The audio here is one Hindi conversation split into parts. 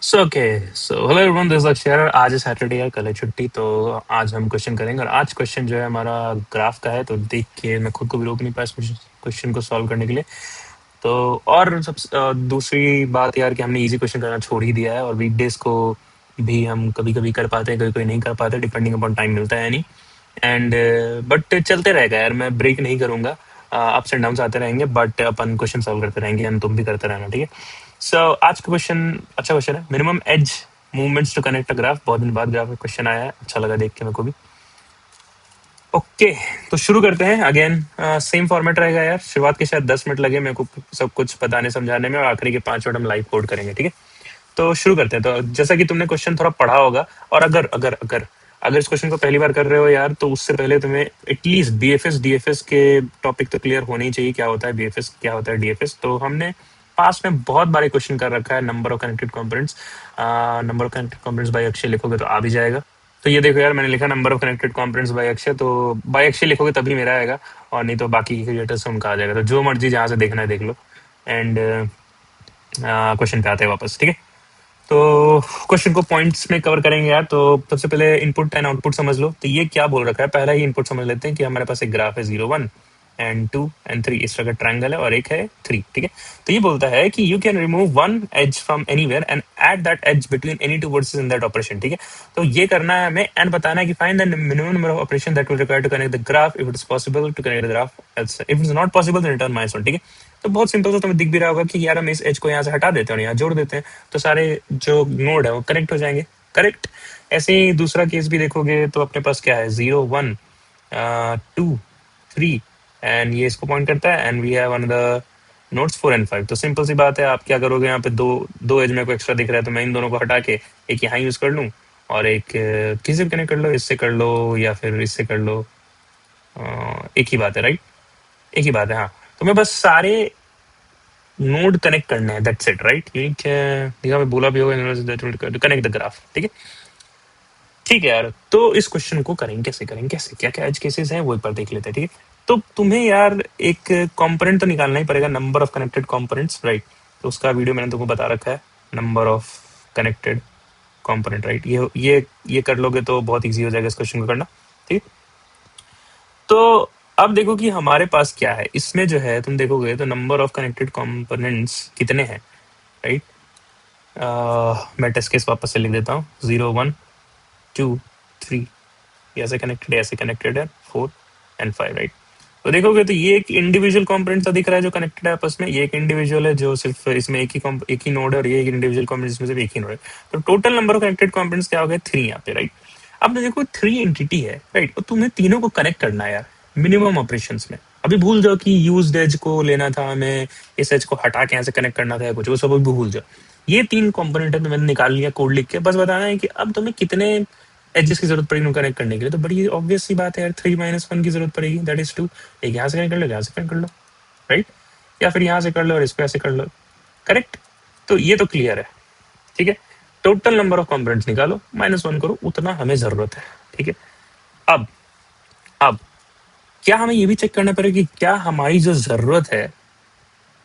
So hello everyone, this is Akshay. आज है सैटरडे है, कल है छुट्टी। तो आज हम क्वेश्चन करेंगे और आज क्वेश्चन जो है हमारा ग्राफ का है। तो देख के मैं खुद को भी रोक नहीं पाया इस क्वेश्चन को सॉल्व करने के लिए। तो और दूसरी बात यार कि हमने इजी क्वेश्चन करना छोड़ ही दिया है और वीकडेज को भी हम कभी कभी कर पाते हैं, कभी कभी नहीं कर पाते, डिपेंडिंग अपॉन टाइम मिलता है नहीं। एंड बट चलते रहेगा यार, मैं ब्रेक नहीं करूंगा। अप्स एंड डाउन्स आते रहेंगे बट अपन क्वेश्चन सॉल्व करते रहेंगे एंड तुम भी करते रहना, ठीक है। सो आज का क्वेश्चन अच्छा क्वेश्चन है। Minimum edge movements to connect a graph. बहुत दिन बाद ग्राफ का क्वेश्चन आया है, अच्छा लगा देख के मेरे को भी। ओके, तो शुरू करते हैं। अगेन सेम फॉर्मेट रहेगा यार। शुरुआत के शायद 10 मिनट लगे मेरे को सब कुछ बताने समझाने में और आखिरी के 5 मिनट हम लाइव कोड करेंगे, ठीक है। तो शुरू करते हैं। तो जैसा कि तुमने क्वेश्चन थोड़ा पढ़ा होगा और अगर अगर अगर अगर इस क्वेश्चन को पहली बार कर रहे हो यार, तो उससे पहले तुम्हें एटलीस्ट बीएफएस डीएफएस के टॉपिक तो क्लियर होने ही चाहिए। क्या होता है बीएफएस, क्या होता है डीएफएस। तो हमने पास में बहुत बार क्वेश्चन कर रखा है। Number of connected components, number of connected components by Akshay लिखोगे तो आ भी जाएगा। तो ये देखो यार, मैंने लिखा number of connected components by Akshay, तो बाय अक्षय लिखोगे तभी मेरा आएगा और नहीं तो बाकी क्रिएटर्स से उनका आ जाएगा। तो जो मर्जी जहाँ से देखना है देख लो। एंड क्वेश्चन पे आते हैं वापस, ठीक है। तो क्वेश्चन को पॉइंट्स में कवर करेंगे यार। तो सबसे पहले इनपुट एंड आउटपुट समझ लो। तो ये क्या बोल रखा है, पहला ही इनपुट समझ लेते हैं कि हमारे पास एक ग्राफ है 0 1 एंड 2 एंड 3, इस तरह का ट्रायंगल है और एक है 3, ठीक है। तो ये बोलता है कि you can remove one edge from anywhere and add that edge between any two vertices in that operation, ठीक है। तो ये करना है हमें एंड बताना है कि find the minimum number of operation that will require to connect the graph if it is possible to connect the graph, if it is not possible then return minus one, ठीक है। तो बहुत सिंपल सा तुम्हें दिख भी रहा होगा कि यार हम इस एज को यहाँ से हटा देते हैं और यहाँ जोड़ देते हैं, तो सारे जो नोड है वो कनेक्ट हो जाएंगे, करेक्ट। ऐसे ही दूसरा केस भी देखोगे तो अपने पास क्या है 0 1 2 3 एंड ये इसको पॉइंट करता है and we have another notes 4 and 5। तो सिंपल सी बात है, आप क्या करोगे, यहाँ पे दो दो एज मेरे को एक्स्ट्रा दिख रहा है तो मैं इन दोनों को हटा के एक यहाँ यूज कर लूँ और एक किसी से कनेक्ट कर लो, इससे कर लो या फिर इससे कर लो। एक ही बात है, राइट, एक ही बात है। हाँ, तो मैं बस सारे नोड कनेक्ट करने हैं, दैट्स इट, राइट। ये देखा मैं बोला भी होगा कनेक्ट द ग्राफ, ठीक है। ठीक है यार, तो इस क्वेश्चन को करेंगे कैसे, करेंगे कैसे, क्या क्या एज केसेस हैं वो एक बार देख लेते हैं, ठीक है। तो तुम्हें यार एक कंपोनेंट तो निकालना ही पड़ेगा, number of connected components, right. तो उसका वीडियो मैंने तुमको बता रखा है, number of connected component, right. ये कर लोगे तो बहुत इजी हो जाएगा इस क्वेश्चन को करना, ठीक है। तो अब देखो कि हमारे पास क्या है इसमें, जो है तुम देखोगे तो नंबर ऑफ कनेक्टेड कंपोनेंट्स कितने हैं, राइट। मैं टेस्ट केस वापस से लिख देता हूँ, 0 1 2 3, ऐसे कनेक्टेड है, ऐसे कनेक्टेड है 4 एंड 5, राइट। तो देखोगे तो ये एक इंडिविजुअल कंपोनेंट सा दिख रहा है जो कनेक्टेड है आपस में। ये एक इंडिविजुअल है जो सिर्फ इसमें एक ही नोड है और ये एक इंडिविजुअल कंपोनेंट जिसमें सिर्फ एक ही नोड है। तो total number of connected components क्या हो गए, 3 यहाँ पे, राइट। अब तो देखो 3 एंटिटी है, राइट, और तुम्हें तीनों को कनेक्ट करना है यार मिनिमम ऑपरेशंस में। अभी भूल जाओ कि यूज्ड एज को लेना था हमें, इस एज को हटा के ऐसे कनेक्ट करना था कुछ, वो सब अभी भूल जाओ। ये 3 कंपोनेंट है तो मैंने निकाल लिया कोड लिख के, बस बताना है कि अब तुम्हें कितने एडजस्ट की जरूरत पड़ेगी कनेक्ट करने के लिए। तो बड़ी ऑब्वियस सी बात है यार, 3 - 1 की जरूरत पड़ेगी, दैट इज 2। एक यहाँ से कनेक्ट कर लो, यहाँ से कनेक्ट कर लो, राइट, या फिर यहाँ से कर लो और इसको ऐसे कर लो, करेक्ट। तो ये तो क्लियर है, ठीक है। टोटल नंबर ऑफ कंपोनेंट्स निकालो, -1 करो, उतना हमें जरूरत है, ठीक है। अब अब क्या हमें ये भी चेक करना पड़ेगा कि क्या हमारी जो जरूरत है,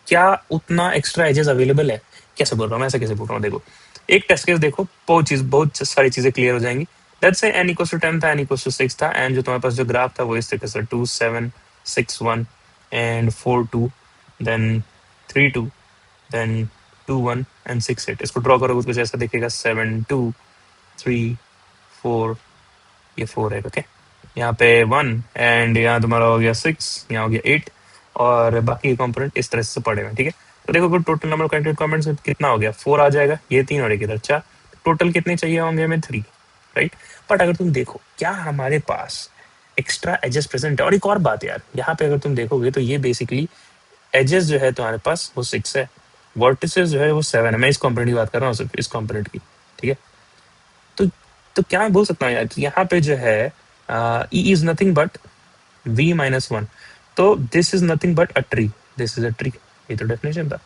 क्या उतना एक्स्ट्रा एजेस अवेलेबल है। कैसे बोल रहा हूँ मैं, ऐसा कैसे बोल रहा हूँ, देखो एक टेस्ट केस देखो, बहुत सारी चीजें क्लियर हो जाएंगी। लेट्स से n = 10 था, n = 6 था एंड जो तुम्हारे पास जो ग्राफ था वो इस तरीके से 2 7 6 1 एंड 4 2 देन 3 2 देन 2 1 एंड 6 8। इसको ड्रॉ करोगे तो कुछ ऐसा दिखेगा, 7 2 3 4, ये 4 है, ओके। यहाँ पे 1 एंड यहाँ तुम्हारा हो गया 6, यहाँ हो गया 8 और बाकी कंपोनेंट इस तरह से पड़े हुए, ठीक है। तो देखो टोटल नंबर कनेक्टेड कंपोनेंट्स कितना हो गया, 4 आ जाएगा, ये 3 और एक इधर 4। टोटल कितने चाहिए होंगे हमें, 3, राइट। बट अगर तुम देखो क्या हमारे पास एक्स्ट्रा एजेस प्रेजेंट है। और एक और बात यार, यहाँ पे अगर तुम देखोगे तो ये बेसिकली एजेस जो है तुम्हारे पास वो 6 है, वर्टिसेस जो है वो 7 है। मैं इस कंपोनेंट की बात कर रहा हूँ, सिर्फ इस कंपोनेंट की, ठीक है। तो तो क्या मैं बोल सकता हूँ यार कि यहाँ पे जो है E is nothing but v - 1। तो this is nothing but a tree, this is a tree, ये तो डेफिनेशन था,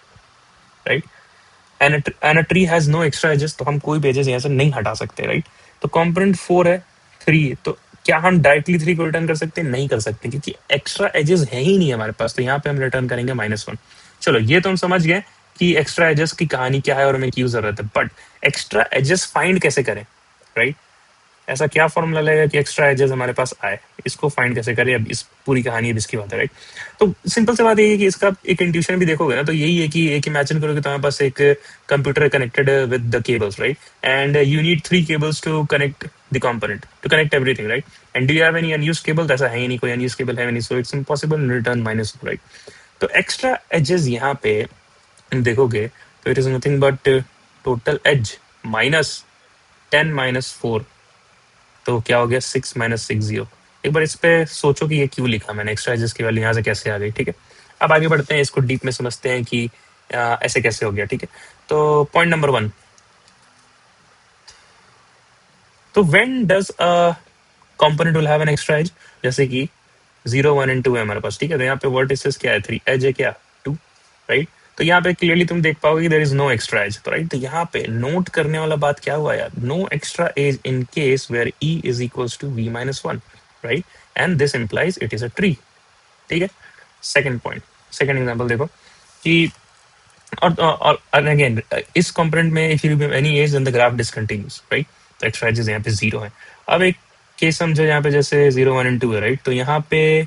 right. And a tree has no extra edges, तो हम कोई भी एजेस यहाँ से नहीं हटा सकते, राइट। तो कंपोनेंट 4 है, 3, तो क्या हम डायरेक्टली 3 को रिटर्न कर सकते हैं, नहीं कर सकते, क्योंकि एक्स्ट्रा एजेस है ही नहीं हमारे पास। तो यहाँ पे हम रिटर्न करेंगे -1। चलो ये तो हम समझ गए कि एक्स्ट्रा एजेस की कहानी क्या है और हमें क्यों जरूरत है, बट एक्स्ट्रा एजेस फाइंड कैसे करें, राइट? ऐसा क्या फॉर्मूला लगेगा कि एक्स्ट्रा एजेस हमारे पास आए, इसको फाइंड कैसे करें, अब इस पूरी कहानी अब इसकी बात है, राइट? तो सिंपल सी बात यही है कि इसका एक इंट्यूशन भी देखोगे ना, तो यही है कि एक इमेजिन करो कि तुम्हारे पास एक computer connected with the cables, right? And you need 3 cables to connect the component, to connect everything, right? And do you have any unused cable? ऐसा है ही नहीं, कोई अनयूज्ड केबल है नहीं, so it's impossible, return minus, right? तो एक्स्ट्रा एजेस यहाँ पे देखोगे तो it is nothing but total edge minus 10 - 4, तो क्या हो गया 6 - 6 0। एक बार इस पे सोचो कि ये क्यों लिखा मैंने, एक्स्ट्रा एजेस की वैल्यू यहाँ से कैसे आ गई, ठीक है? अब आगे बढ़ते हैं, इसको डीप में समझते हैं कि ऐसे कैसे हो गया, ठीक है? तो पॉइंट नंबर 1, तो when does a component will have an extra edge? जैसे कि 0 1 एंड 2 है हमारे पास, ठीक है? तो यहाँ पे वर्टिसेस क्या है 3, एज है क्या 2, राइट? तो यहाँ पे क्लियरली तुम देख पाओगे कि there is no extra edge, तो राइट, तो यहाँ पे नोट करने वाला बात क्या हुआ यार, no extra edge in case where E is equals to v - 1, right? And this implies it is a tree, ठीक है? सेकंड पॉइंट, सेकंड एग्जांपल देखो कि और अगेन इस कंपोनेंट में if you any edge then the graph discontinuous, right? तो एक्स्ट्रा एजेस यहाँ पे 0 है। अब एक केस समझो यहाँ पे जैसे 0 1 एंड 2 है, राइट? तो यहाँ पे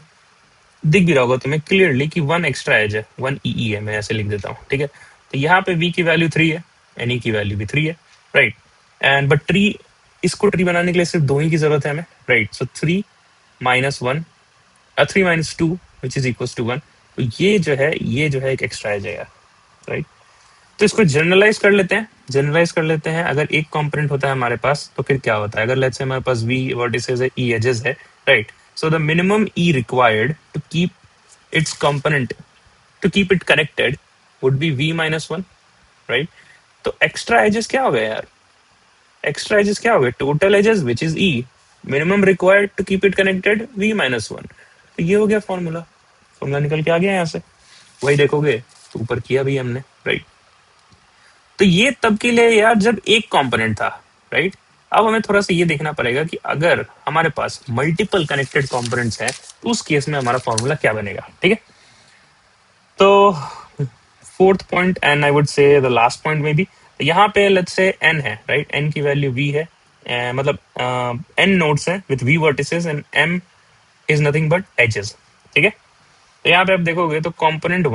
दिख भी रहा होगा तुम्हें क्लियरली कि 1 एक्स्ट्रा एज है, 1 ई है, मैं ऐसे लिख देता हूँ, ठीक है? तो यहाँ पे v की वैल्यू 3 है, एन ई की वैल्यू भी 3 है, राइट? एंड बट ट्री, इसको ट्री बनाने के लिए सिर्फ 2 ही की जरूरत है हमें, right? So 3 - 1 3 - 2 which is equal to 1। तो ये जो है एक एक्स्ट्रा एज है यार, राइट? तो इसको जनरलाइज कर लेते हैं, जनरलाइज कर लेते हैं। अगर एक कंपोनेंट होता है हमारे पास तो फिर क्या होता है, अगर लेट्स से हमारे पास v वर्टिसेस है, e एजेस है, right? So the minimum e required to keep its component to keep it connected would be v - 1, right? तो एक्स्ट्रा एजेस क्या हो गए यार, एक्स्ट्रा एजेस क्या हो गए, total edges which is e, minimum required to keep it connected v - 1। तो ये हो गया फॉर्मूला, फॉर्मूला निकल के आ गया यहाँ से, वही देखोगे तो ऊपर किया भी हमने, राइट? तो ये तब के लिए यार जब एक कंपोनेंट था, राइट? अब हमें थोड़ा सा ये देखना पड़ेगा कि अगर हमारे पास मल्टीपल कनेक्टेड कंपोनेंट्स हैं तो उस केस में हमारा फॉर्मूला क्या बनेगा, ठीक है? तो fourth point and I would say the last point में भी, यहाँ पे लेट्स से n है, राइट? n की वैल्यू v है, मतलब n नोड्स हैं with v vertices and m is nothing but edges, ठीक है? तो यहाँ पे आप देखोगे तो कंपोनेंट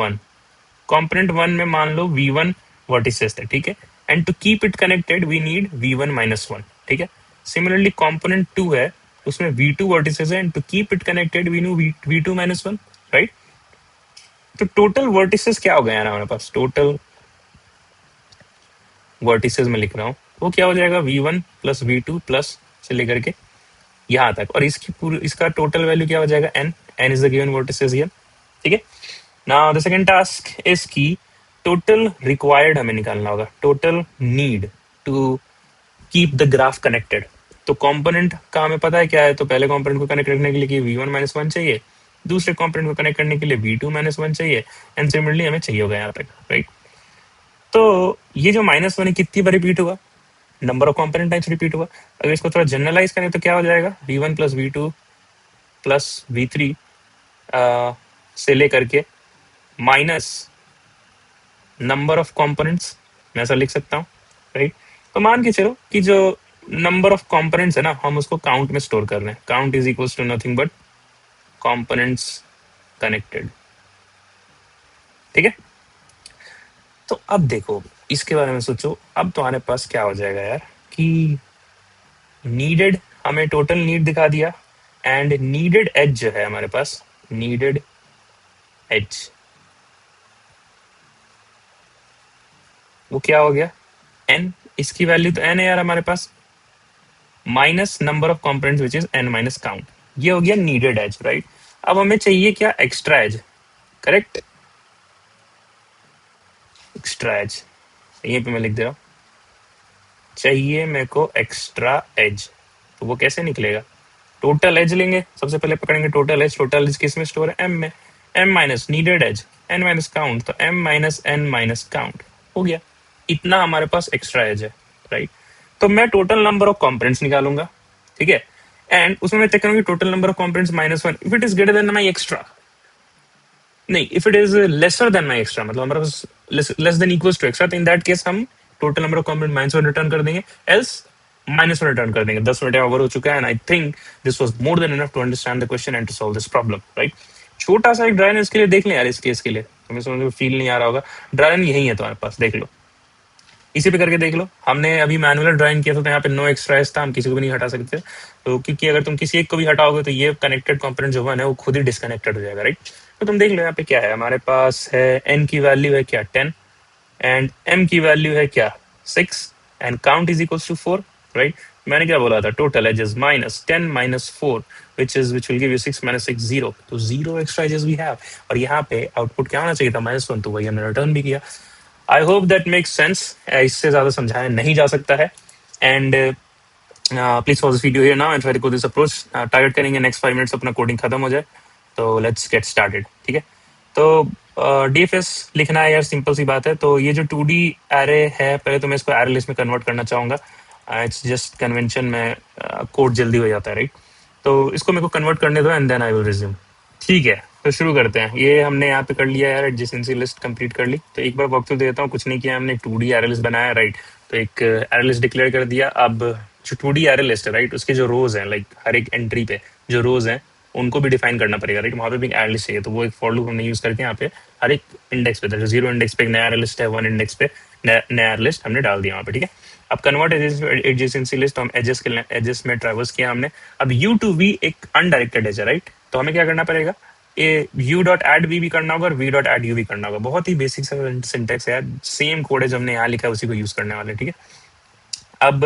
1 में मान लो v1 वर्टिसेस थे, ठीक है? And to keep it connected we need v1 - 1, ठीक है? सिमिलरली कंपोनेंट 2 है, उसमें v2 वर्टिसेस है and to keep it connected we know v2 - 1, right? तो टोटल वर्टिसेस क्या हो गया ना हमारे पास, टोटल वर्टिसेस में लिख रहा हूँ, वो क्या हो जाएगा v1 + v2 प्लस से लेकर के यहाँ तक, और इसकी पूरी, इसका टोटल वैल्यू क्या हो जाएगा n is the given vertices here, ठीक है? Now the second task is की टोटल रिक्वायर्ड हमें निकालना होगा, total need to keep the graph connected. तो कंपोनेंट का हमें पता है क्या है, तो पहले कंपोनेंट को कनेक्ट करने के लिए v1 - 1 चाहिए, दूसरे कंपोनेंट को कनेक्ट करने के लिए v2 - 1 चाहिए, एंड सिमिलरली हमें चाहिए होगा यहाँ तक, राइट? तो ये जो -1 है कितनी बार रिपीट हुआ, number of component times repeat हुआ। अगर इसको थोड़ा जनरलाइज करें तो क्या हो जाएगा, v1 + v2 + v3 से लेकर के माइनस नंबर ऑफ कंपोनेंट्स, मैं ऐसा लिख सकता हूँ, राइट? तो मान के चलो कि जो नंबर ऑफ कंपोनेंट्स है ना, हम उसको काउंट में स्टोर कर रहे हैं, count is equal to nothing but components connected, ठीक है? तो अब देखो इसके बारे में सोचो, अब तुम्हारे पास क्या हो जाएगा यार कि नीडेड, हमें टोटल नीड दिखा दिया, एंड नीडेड एज जो है हमारे पास, नीडेड एज वो क्या हो गया n, इसकी वैल्यू तो n है यार हमारे पास, minus number of components which is n - count, ये हो गया नीडेड एज, राइट? अब हमें चाहिए क्या, extra edge, correct? Extra edge यहीं पे मैं लिख दे रहा हूँ, चाहिए मेरे को एक्स्ट्रा एज। तो वो कैसे निकलेगा, टोटल एज लेंगे, सबसे पहले पकड़ेंगे टोटल एज, टोटल एज किस में स्टोर है, m में, m minus needed edge n - count, तो m - n - काउंट हो गया, इतना हमारे पास एक्स्ट्रा एज है, राइट? तो मैं टोटल नंबर ऑफ कंपोनेंट्स निकालूंगा, ठीक है? एंड उसमें मैं चेक करूंगी total number of components -1 if it is greater than my extra, नहीं, if it is lesser than my extra, मतलब हमारे पास less than equals to extra, तो इन दैट केस हम total number of component minus one return कर देंगे, एल्स माइनस वन रिटर्न कर देंगे। 10 मिनट ओवर हो चुका है and I think this was more than enough to understand the question and to solve this problem, right. छोटा सा एक ड्राई रन इसके लिए देख लें यार, इस केस के लिए तुम्हें समझ में फील नहीं आ रहा होगा, ड्राई रन यही है तुम्हारे पास, देख लो, इसी पे करके देख लो। हमने अभी मैनुअल ड्राइंग किया था तो यहाँ पे नो एक्स्ट्रा था, हम किसी को भी नहीं हटा सकते, तो क्योंकि अगर तुम किसी एक को भी हटाओगे तो ये कनेक्टेड कंपोनेंट जो वन है वो खुद ही डिस्कनेक्टेड हो जाएगा, राइट। तो तुम देख लो यहाँ पे क्या है, हमारे पास है एन की वैल्यू है क्या 10 एंड एम की वैल्यू है क्या 6 and count is equals to 4, right. मैंने क्या बोला था, total edges minus 10 minus 4 which will give you 6 minus 6 0, तो 0 एक्स्ट्रा एजेस वी हैव, और यहाँ पे आउटपुट क्या होना चाहिए था -1, तो वही हमने रिटर्न भी किया। I hope that makes sense, इससे ज्यादा समझाया नहीं जा सकता है। And please pause this video here now and try to go this approach. Target करेंगे नेक्स्ट 5 मिनट्स अपना कोडिंग खत्म हो जाए, तो लेट्स गेट स्टार्टेड, ठीक है। तो डीएफएस लिखना है यार, सिंपल सी बात है। तो ये जो 2D एरे है, पहले तो मैं इसको एरे लिस्ट में कन्वर्ट करना चाहूंगा, इट्स जस्ट कन्वेंशन में, कोड जल्दी हो जाता है, राइट। तो इसको मेरे को कन्वर्ट करने दो and then I will resume. ठीक है, तो शुरू करते हैं। ये हमने यहाँ पे कर लिया यार, एडजेसेंसी लिस्ट कंप्लीट कर ली। तो एक बार वॉक थ्रू देता हूँ, कुछ नहीं किया हमने, 2D एरे लिस्ट बनाया, राइट। तो एक एरे लिस्ट डिक्लेयर कर दिया। अब जो 2D एरे लिस्ट है, राइट, उसके जो रोज हैं, लाइक हर एक एंट्री पे जो रोज हैं उनको भी डिफाइन करना पड़ेगा, राइट। वहाँ पे भी एरे लिस्ट चाहिए, तो वो एक फॉर लूप हमने यूज करके यहाँ पे हर एक इंडेक्स पे, जो 0 इंडेक्स पे एक नया एरे लिस्ट है, 1 इंडेक्स पे नया एरे लिस्ट हमने डाल दिया वहाँ पे, ठीक है। अब कन्वर्ट एडजेसेंसी लिस्ट, तो हम एजेस के एजेस में ट्रैवर्स किया हमने। अब यू टू वी एक अनडायरेक्टेड एज है, राइट। तो हमें क्या करना पड़ेगा, ए यू डॉट एड वी भी करना होगा और वी डॉट एड यू भी करना होगा। बहुत ही बेसिक सा सिंटेक्स है यार, सेम कोड है जो हमने यहाँ लिखा है उसी को यूज करने वाले, ठीक है। अब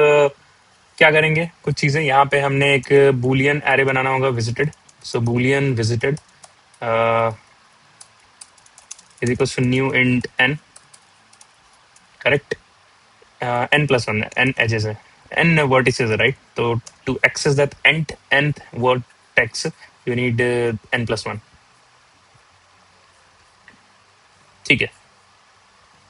क्या करेंगे, कुछ चीजें यहाँ पे हमने एक बूलियन एरे बनाना होगा, visited. So boolean visited is equal to new int n, correct. N plus one, n edges है, एन वर्टिसेस है, राइट। तो to access that nth vertex you need n plus one, ठीक है।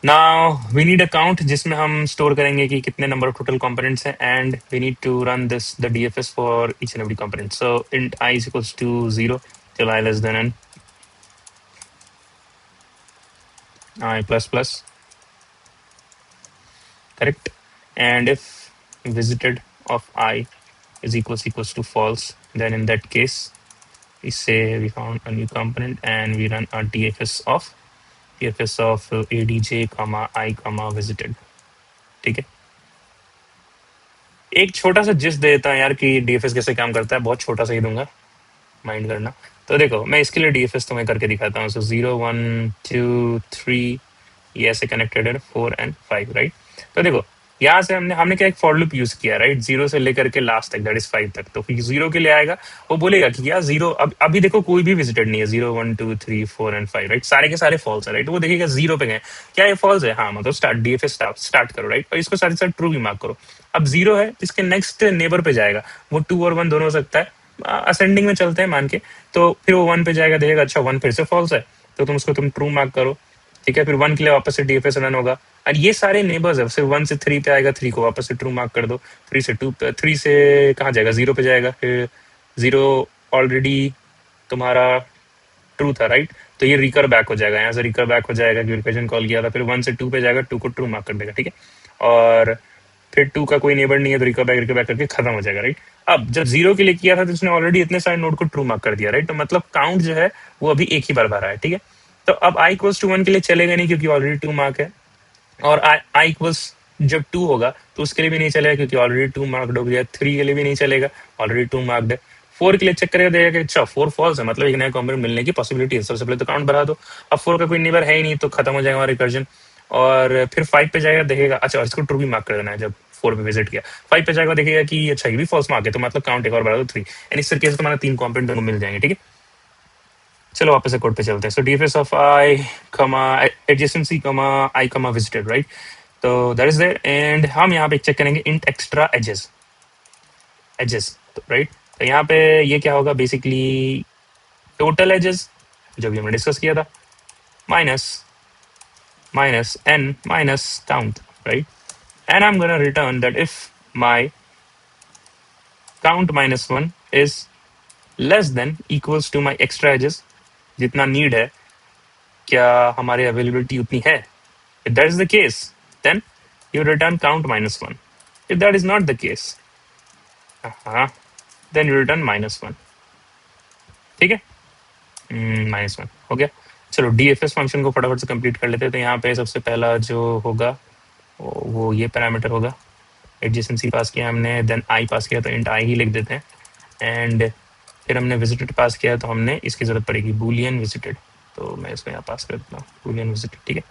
Now we need a count, जिसमें हम स्टोर करेंगे कि कितने नंबर ऑफ टोटल कंपोनेंट्स हैं, and we need to run this the DFS for each and every component. So int I is equals to 0 till I less than n, I plus plus, correct. And if visited of I is equals to false, then in that case we say we found a new component and we run a dfs of adj comma I comma visited, ठीक है। एक छोटा सा जिस्ट दे देता है यार कि डीएफएस कैसे काम करता है, बहुत छोटा सा ही दूंगा, माइंड करना। तो देखो मैं इसके लिए डीएफएस तुम्हें करके दिखाता हूँ। सो 0 1 2 3 ये ऐसे कनेक्टेड है, 4 एंड 5, राइट। तो देखो यहाँ से हमने हमने क्या एक फॉर लूप यूज किया, राइट, 0 से लेकर के लास्ट तक, दैट इज 5 तक। तो फिर 0 के लिए आएगा, वो बोलेगा कि यार 0, अब अभी देखो कोई भी विजिटेड नहीं है, 0 1 2 3 4 एंड 5, राइट, सारे के सारे फॉल्स है, राइट। वो देखेगा 0 पे गए, क्या ये फॉल्स है, हाँ, मतलब स्टार्ट डीएफएस स्टार्ट करो, राइट। और इसको साथ ही साथ ट्रू भी मार्क करो। अब 0 है, इसके नेक्स्ट नेबर पे जाएगा, वो 2 और 1 दोनों हो सकता है, असेंडिंग में चलते हैं मान के। तो फिर वो 1 पे जाएगा, देखेगा अच्छा 1 फिर से फॉल्स है, तो तुम उसको ट्रू मार्क करो, ठीक है। फिर 1 के लिए वापस से डीएफएस रन होगा, और ये सारे नेबर्स है, सिर्फ 1 से 3 पे आएगा, 3 को वापस से ट्रू मार्क कर दो, 3 से 2, 3 से कहाँ जाएगा, 0 पे जाएगा, फिर 0 ऑलरेडी तुम्हारा ट्रू था, राइट। तो ये रिकर बैक हो जाएगा, यहाँ से रिकर बैक हो जाएगा कि रिकर्जन कॉल किया था। फिर 1 से 2 पे जाएगा, 2 को ट्रू मार्क कर देगा, ठीक है। और फिर 2 का कोई नेबर नहीं है तो रिकर बैक करके खत्म हो जाएगा, राइट। अब जब 0 के लिए किया था तो उसने ऑलरेडी इतने सारे नोड को ट्रू मार्क कर दिया, राइट। तो मतलब काउंट जो है वो अभी एक ही बार भरा है, ठीक है। तो अब आई इक्वल्स टू 1 के लिए चलेगा नहीं क्योंकि ऑलरेडी 2 मार्क है, और आई इक्वल्स जब 2 होगा तो उसके लिए भी नहीं चलेगा क्योंकि ऑलरेडी 2 मार्क्ड हो गया। 3 के लिए भी नहीं चलेगा, ऑलरेडी 2 मार्क्ड है। 4 के लिए चेक करेगा, देगा कि अच्छा 4 फॉल्स है, मतलब एक नया कॉम्पोनेंट मिलने की पॉसिबिलिटी है, सबसे पहले तो काउंट बढ़ा दो। अब 4 का कोई नेबर है ही नहीं तो खत्म हो जाएगा हमारा रिकर्जन। और फिर 5 पे जाएगा, देखेगा अच्छा इसको ट्रू भी मार्क कर देना है। जब 4 पे विजिट किया, 5 पे जाएगा, देखेगा कि अच्छा ये भी फॉल्स मार्क है, तो मतलब काउंट एक और बढ़ा दो 3, एंड इस तरीके से तुम्हारा 3 कॉम्पोनेंट दोनों मिल जाएंगे, ठीक है। चलो वापस से कोड पे चलते हैं। सो डीएफएस ऑफ आई कमा एडजेसेंसी कमा आई कमा विजिटेड, राइट। तो दैट इज देयर, एंड हम यहाँ पे चेक करेंगे इंट एक्स्ट्रा एजेस, तो राइट। तो यहाँ पे ये क्या होगा, बेसिकली टोटल एजेस जो भी हमने डिस्कस किया था, minus minus n minus count, right. And I am gonna return that if my count -1 is less than equals to my extra edges, जितना नीड है क्या हमारी अवेलेबिलिटी उतनी है? If that is the case, then you return count -1. If that is not the case, then you return -1. ठीक है, -1 हो गया। चलो DFS फंक्शन को फटाफट से कंप्लीट कर लेते हैं। तो यहाँ पे सबसे पहला जो होगा वो ये पैरामीटर होगा। एडजेसेंसी पास किया हमने, देन आई पास किया तो इंट आई ही लिख देते हैं। एंड फिर हमने विजिटेड पास किया तो हमने इसकी जरूरत पड़ेगी बूलियन विजिटेड, तो मैं इसको यहाँ पास कर देता हूँ बूलियन विजिटेड। ठीक है,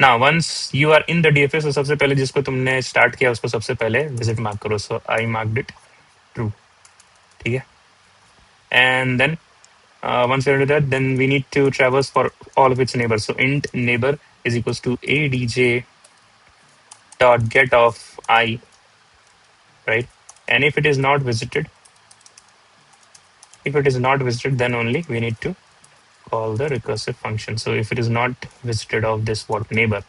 ना once you are in the DFS तो सबसे पहले जिसको तुमने स्टार्ट किया उसको सबसे पहले विजिट मार्क करो। So I marked it true. ठीक है, and then once we do that, then we need to traverse for all of its neighbors. So int neighbor is equals to adj dot get of I, right? And if it is not visited, then only we need to call the recursive function. So if it is not visited of this what neighbor,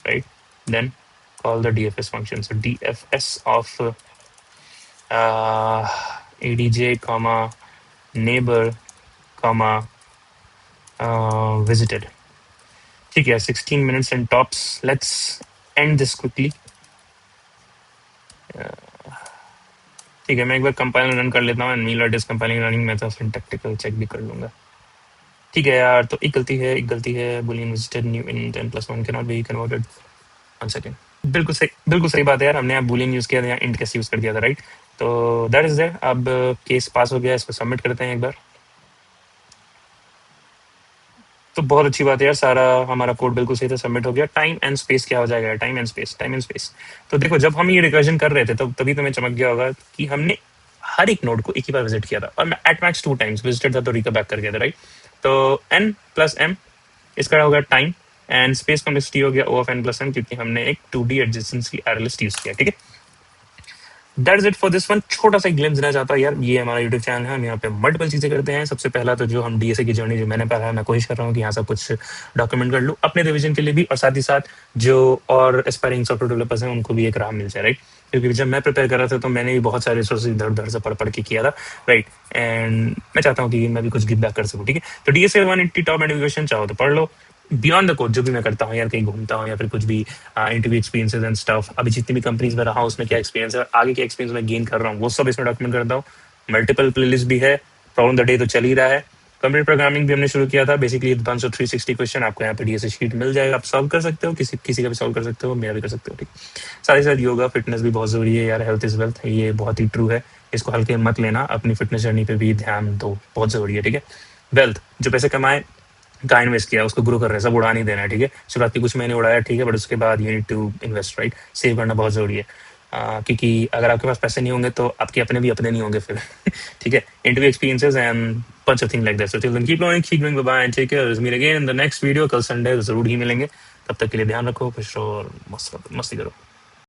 right, then call the DFS function. So DFS of adj comma neighbor comma visited. ठीक है, 16 minutes and tops. Let's end this quickly. ठीक है, मैं एक बार कंपाइल रन कर लेता हूँ एंड मील इज कंपाइलिंग रनिंग। मैं तो सिंटैक्टिकल चेक भी कर लूंगा। ठीक है यार, तो एक गलती है Boolean visited new in 10+1 can not be converted. 1 second, बिल्कुल सही बात है यार, हमने यहाँ बूलियन यूज किया था, यहाँ इंट कैसे यूज कर दिया था, राइट? तो दैट इज देयर। अब केस पास हो गया, इसको सबमिट करते हैं एक बार। तो बहुत अच्छी बात है यार, सारा हमारा कोड बिल्कुल सही से सबमिट हो गया। टाइम एंड स्पेस क्या हो जाएगा? Time and space. तो देखो, जब हम ये रिकर्जन कर रहे थे तो तभी तुम्हें चमक गया होगा कि हमने हर एक नोड को एक ही बार विजिट किया था, और एट मैक्स 2 टाइम्स विजिटेड था तो रिकम बैक कर गया था, राइट? तो n+m इसका होगा टाइम, एंड स्पेस कॉम्प्लेक्सिटी हो गया O of n+m, क्योंकि हमने एक 2D adjacency array list use किया। ठीक है, that is it for this one. छोटा सा ग्लिम्स देना चाहता हूँ यार, ये हमारा यूट्यूब चैनल है, हम यहाँ पे मल्टीपल चीजें करते हैं। सबसे पहला तो जो हम DSA की जर्नी जो मैंने पढ़ा है, मैं कोशिश कर रहा हूँ कि यहाँ सब कुछ डॉक्यूमेंट कर लूँ अपने रिवीजन के लिए भी, और साथ ही साथ जो और एस्पायरिंग सॉफ्टवेयर डेवलपर्स हैं उनको भी एक राह मिल जाए, राइट? क्योंकि जब मैं प्रिपेयर कर रहा था तो मैंने भी बहुत सारे रिसोर्सेज इधर उधर से पढ़ के किया था, राइट? एंड मैं चाहता हूँ कि मैं भी कुछ गिव बैक कर सकूँ। ठीक है, तो DSA 180 टॉप एडुकेशन चाहो तो पढ़ लो। बियॉन्ड द कोड जो भी मैं करता हूँ यार, कहीं घूमता हूँ या फिर कुछ भी इंटरव्यू एक्सपीरियंसेस एंड स्टफ, अभी जितनी भी कंपनीज में रहा हूँ उसमें क्या एक्सपीरियंस है, आगे क्या एक्सपीरियंस मैं गेन कर रहा हूँ, वो सब इसमें डॉक्यूमेंट करता हूँ। मल्टीपल प्लेलिस्ट भी है, प्रॉब्लम द डे तो चल ही रहा है। कंप्यूटर प्रोग्रामिंग भी हमने शुरू किया था, बेसिकली 360 क्वेश्चन आपको यहाँ पे DSA शीट मिल जाएगा, आप सॉल्व कर सकते हो, किसी का भी सॉल्व कर सकते हो, मेरा भी कर सकते हो। ठीक, साथ ही साथ योगा फिटनेस भी बहुत जरूरी है यार, हेल्थ इज वेल्थ, ये बहुत ही ट्रू है, इसको हल्के मत लेना, अपनी फिटनेस जर्नी पे भी ध्यान दो, बहुत जरूरी है। ठीक है, वेल्थ जो पैसे कमाए का इन्वेस्ट किया उसको ग्रो कर रहे हैं, सब उड़ा नहीं देना है। ठीक है, शुरुआत के कुछ महीने उड़ाया, ठीक है, बट उसके बाद you need to invest, right? Save करना बहुत जरूरी है, क्योंकि अगर आपके पास पैसे नहीं होंगे तो आपके अपने भी अपने नहीं होंगे फिर। ठीक है, interview experiences and bunch of things like that. So till then, keep learning, keep doing. Bye bye and take care. Let's meet again in the next video. कल संडे जरूर ही मिलेंगे, तब तक के लिए ध्यान रखो, खुश रहो और मस्ती करो।